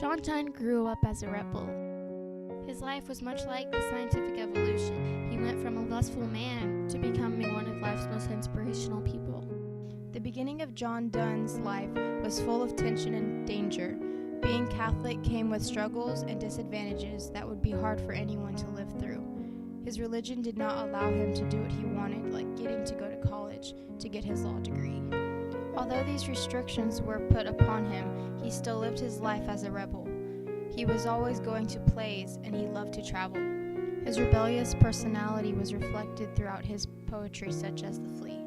John Donne grew up as a rebel. His life was much like the scientific evolution. He went from a lustful man to becoming one of life's most inspirational people. The beginning of John Donne's life was full of tension and danger. Being Catholic came with struggles and disadvantages that would be hard for anyone to live through. His religion did not allow him to do what he wanted, like getting to go to college to get his law degree. Although these restrictions were put upon him, he still lived his life as a rebel. He was always going to plays, and he loved to travel. His rebellious personality was reflected throughout his poetry, such as The Flea.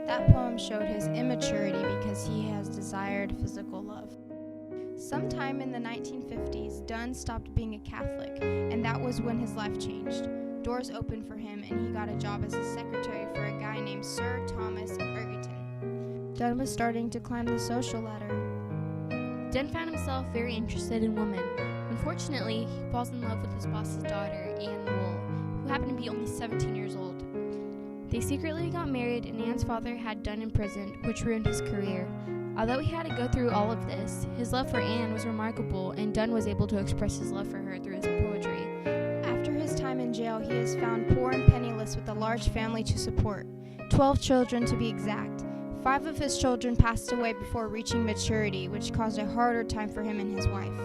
That poem showed his immaturity because he has desired physical love. Sometime in the 1950s, Donne stopped being a Catholic, and that was when his life changed. Doors opened for him, and he got a job as a secretary for a guy named Sir Thomas Erskine. Donne was starting to climb the social ladder. Donne found himself very interested in women. Unfortunately, he falls in love with his boss's daughter, Anne Wool, who happened to be only 17 years old. They secretly got married, and Anne's father had Donne imprisoned, which ruined his career. Although he had to go through all of this, his love for Anne was remarkable, and Donne was able to express his love for her through his poetry. After his time in jail, he is found poor and penniless with a large family to support, 12 children to be exact. 5 of his children passed away before reaching maturity, which caused a harder time for him and his wife.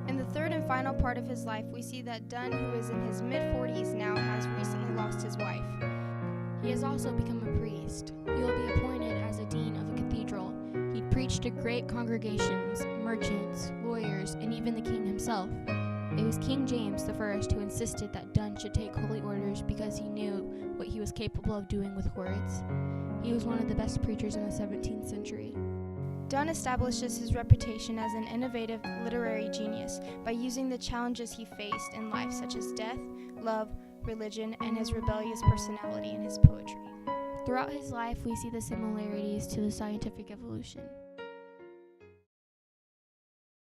In the third and final part of his life, we see that Donne, who is in his mid-40s now, has recently lost his wife. He has also become a priest. He will be appointed as a dean of a cathedral. He preached to great congregations, merchants, lawyers, and even the king himself. It was King James I who insisted that Donne should take holy orders because he knew what he was capable of doing with words. He was one of the best preachers in the 17th century. Donne establishes his reputation as an innovative literary genius by using the challenges he faced in life, such as death, love, religion, and his rebellious personality in his poetry. Throughout his life, we see the similarities to the scientific evolution.